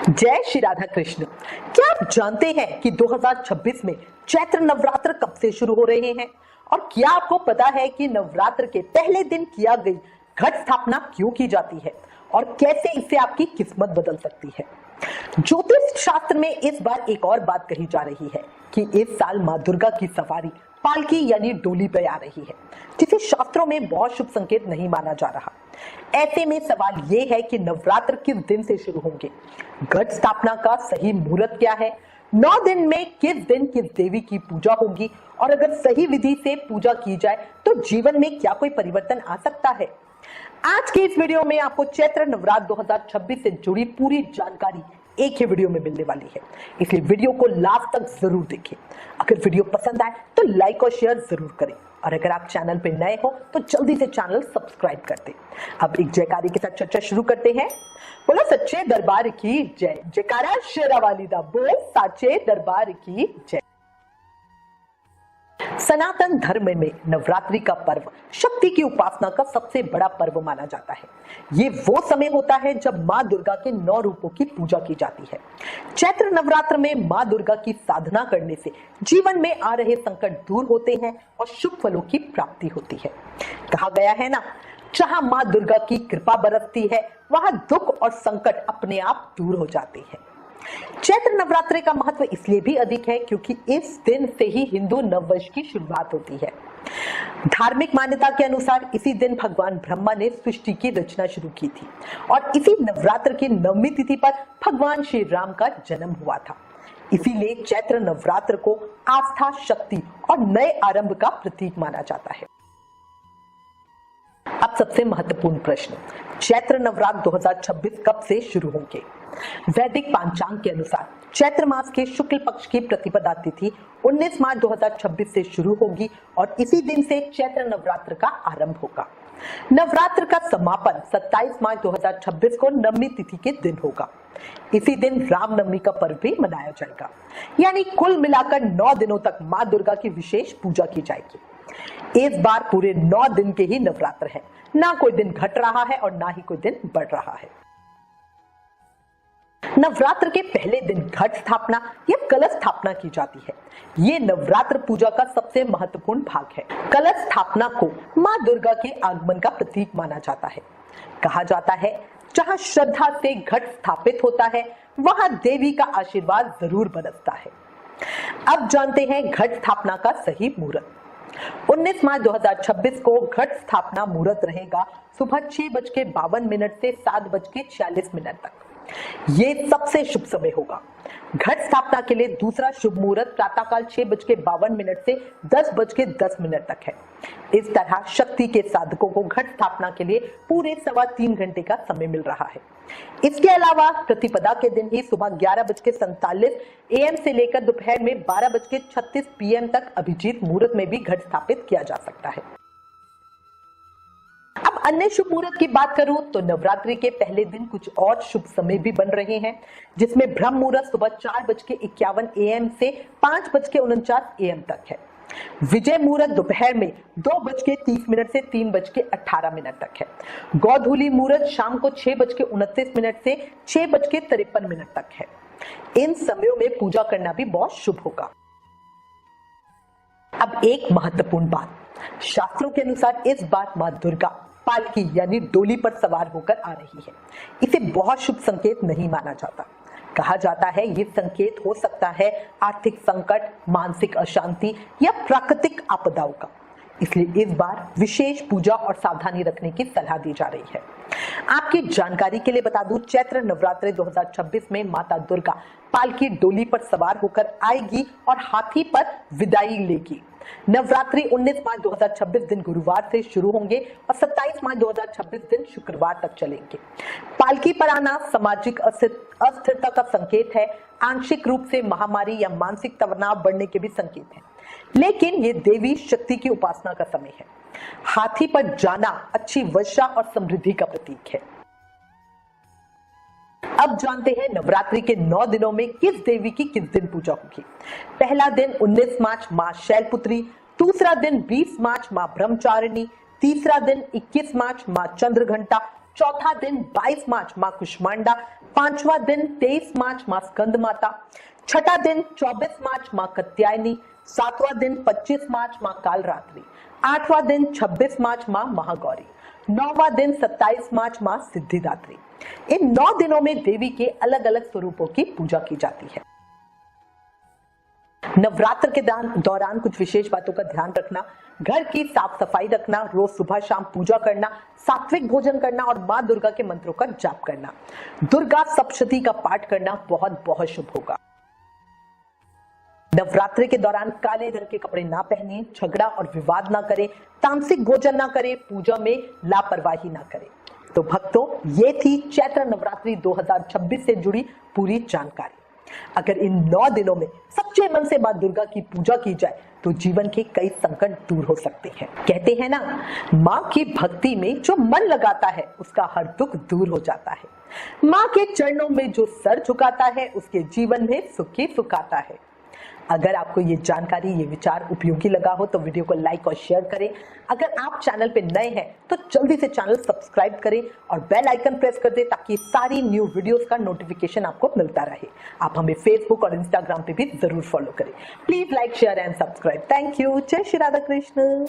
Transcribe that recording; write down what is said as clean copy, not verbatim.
जय श्री राधा कृष्ण। क्या आप जानते हैं कि 2026 में चैत्र नवरात्र कब से शुरू हो रहे हैं? और क्या आपको पता है कि नवरात्र के पहले दिन किया गई घट स्थापना क्यों की जाती है और कैसे इससे आपकी किस्मत बदल सकती है? ज्योतिष शास्त्र में इस बार एक और बात कही जा रही है कि इस साल माँ दुर्गा की सवारी पालकी यानी डोली पे आ रही है, जिसे शास्त्रों में बहुत शुभ संकेत नहीं माना जा रहा। ऐसे में सवाल ये है कि नवरात्र किस दिन से शुरू होंगे, घट स्थापना का सही मुहूर्त क्या है, 9 दिन में किस दिन किस देवी की पूजा होगी और अगर सही विधि से पूजा की जाए तो जीवन में क्या कोई परिवर्तन आ सकता है। आज के इस वीडियो में आपको चैत्र नवरात्र 2026 से जुड़ी पूरी जानकारी एक ही वीडियो में मिलने वाली है, इसलिए वीडियो को लास्ट तक जरूर देखें। अगर वीडियो पसंद आए तो लाइक और शेयर जरूर करें और अगर आप चैनल पर नए हो तो जल्दी से चैनल सब्सक्राइब कर दें। अब एक जयकारी के साथ चर्चा शुरू करते हैं। बोलो सच्चे दरबार की जय। जयकारा शेरावाली दा बोल साचे दरबार की जय। सनातन धर्म में नवरात्रि का पर्व शक्ति की उपासना का सबसे बड़ा पर्व माना जाता है। ये वो समय होता है जब माँ दुर्गा के 9 रूपों की पूजा की जाती है। चैत्र नवरात्र में माँ दुर्गा की साधना करने से जीवन में आ रहे संकट दूर होते हैं और शुभ फलों की प्राप्ति होती है। कहा गया है ना, जहां माँ दुर्गा की कृपा बरसती है वहां दुख और संकट अपने आप दूर हो जाते हैं। चैत्र नवरात्रि का महत्व इसलिए भी अधिक है क्योंकि इस दिन से ही हिंदू नववर्ष की शुरुआत होती है। धार्मिक मान्यता के अनुसार इसी दिन भगवान ब्रह्मा ने सृष्टि की रचना शुरू की थी और इसी नवरात्र की 9वीं तिथि पर भगवान श्री राम का जन्म हुआ था। इसीलिए चैत्र नवरात्र को आस्था, शक्ति और नए आरंभ का प्रतीक माना जाता है। अब सबसे महत्वपूर्ण प्रश्न, चैत्र नवरात्र 2026 कब से शुरू होंगे? वैदिक पंचांग के अनुसार चैत्र मास के शुक्ल पक्ष की प्रतिपदा तिथि 19 मार्च 2026 से शुरू होगी और इसी दिन से चैत्र नवरात्र का आरंभ होगा। नवरात्र का समापन 27 मार्च 2026 को 9वीं तिथि के दिन होगा। इसी दिन रामनवमी का पर्व भी मनाया जाएगा, यानी कुल मिलाकर 9 दिनों तक माँ दुर्गा की विशेष पूजा की जाएगी। इस बार पूरे 9 दिन के ही नवरात्र है, ना कोई दिन घट रहा है और ना ही कोई दिन बढ़ रहा है। नवरात्र के पहले दिन घट स्थापना या कलश स्थापना की जाती है। ये नवरात्र पूजा का सबसे महत्वपूर्ण भाग है। कलश स्थापना को माँ दुर्गा के आगमन का प्रतीक माना जाता है। कहा जाता है, जहाँ श्रद्धा से घट स्थापित होता है वहां देवी का आशीर्वाद जरूर बरसता है। अब जानते हैं घट स्थापना का सही मुहूर्त। 19 मार्च 2026 को घट स्थापना मुहूर्त रहेगा सुबह 6:52 से 7:46 तक। ये सबसे शुभ समय होगा। घट स्थापना के लिए दूसरा शुभ मुहूर्त प्रातःकाल 6:52 से 10:10 तक है। इस तरह शक्ति के साधकों को घट स्थापना के लिए पूरे 3.25 घंटे का समय मिल रहा है। इसके अलावा प्रतिपदा के दिन ही सुबह 11:47 AM से लेकर दोपहर में 12:36 PM तक अभिजीत मुहूर्त में भी घट स्थापित किया जा सकता है। अब अन्य शुभ मुहूर्त की बात करूं तो नवरात्रि के पहले दिन कुछ और शुभ समय भी बन रहे हैं, जिसमें ब्रह्म मुहूर्त सुबह 4:51 AM से 5:49 AM तक है। विजय मुहूर्त दोपहर में 2:30 से 3:18 तक है। गौधूली मुहूर्त शाम को 6:29 से 6:53 तक है। इन समयों में पूजा करना भी बहुत शुभ होगा। अब एक महत्वपूर्ण बात, शास्त्रों के अनुसार इस बार माँ दुर्गा पालकी यानी डोली पर सवार होकर आ रही है। इसे बहुत शुभ संकेत नहीं माना जाता। कहा जाता है ये संकेत हो सकता है आर्थिक संकट, मानसिक अशांति या प्राकृतिक आपदाओं का। इसलिए इस बार विशेष पूजा और सावधानी रखने की सलाह दी जा रही है। आपकी जानकारी के लिए बता दूं, चैत्र नवरात्रि 2026 में माता दुर्गा पालकी डोली पर सवार होकर आएगी और हाथी पर विदाई लेगी। नवरात्रि 19 मार्च 2026 दिन गुरुवार से शुरू होंगे और 27 मार्च 2026 दिन शुक्रवार तक चलेंगे। पालकी पर आना सामाजिक अस्थिरता का संकेत है, आंशिक रूप से महामारी या मानसिक तनाव बढ़ने के भी संकेत हैं, लेकिन ये देवी शक्ति की उपासना का समय है। हाथी पर जाना अच्छी वर्षा और समृद्धि का प्रतीक है। अब जानते हैं नवरात्रि के 9 दिनों में किस देवी की किस दिन पूजा होगी। पहला दिन 19 मार्च माँ शैलपुत्री, दूसरा दिन 20 मार्च माँ ब्रह्मचारिणी, तीसरा दिन 21 मार्च माँ चंद्रघंटा, चौथा दिन 22 मार्च माँ कुष्मांडा, पांचवा दिन 23 मार्च मां स्कंद माता, छठा दिन 24 मार्च मां कात्यायनी, सातवां दिन 25 मार्च मां कालरात्रि, आठवां दिन 26 मार्च मां महागौरी, नौवां दिन 27 मार्च मां सिद्धिदात्री। इन 9 दिनों में देवी के अलग अलग स्वरूपों की पूजा की जाती है। नवरात्र के दौरान कुछ विशेष बातों का ध्यान रखना, घर की साफ सफाई रखना, रोज सुबह शाम पूजा करना, सात्विक भोजन करना और मां दुर्गा के मंत्रों का जाप करना, दुर्गा सप्तशती का पाठ करना बहुत बहुत शुभ होगा। नवरात्रि के दौरान काले रंग के कपड़े ना पहने, झगड़ा और विवाद ना करें, तामसिक भोजन ना करें, पूजा में लापरवाही ना करें। तो भक्तों, ये थी चैत्र नवरात्रि 2026 से जुड़ी पूरी जानकारी। अगर इन 9 दिनों में सच्चे मन से मां दुर्गा की पूजा की जाए तो जीवन के कई संकट दूर हो सकते हैं। कहते हैं ना, मां की भक्ति में जो मन लगाता है उसका हर दुख दूर हो जाता है। मां के चरणों में जो सर झुकाता है उसके जीवन में सुख ही सुख आता है। अगर आपको ये जानकारी, ये विचार उपयोगी लगा हो तो वीडियो को लाइक और शेयर करें। अगर आप चैनल पे नए हैं तो जल्दी से चैनल सब्सक्राइब करें और बेल आइकन प्रेस कर दें ताकि सारी न्यू वीडियोस का नोटिफिकेशन आपको मिलता रहे। आप हमें फेसबुक और इंस्टाग्राम पे भी जरूर फॉलो करें। Please like, share and subscribe. Thank you. जय श्री राधा कृष्ण।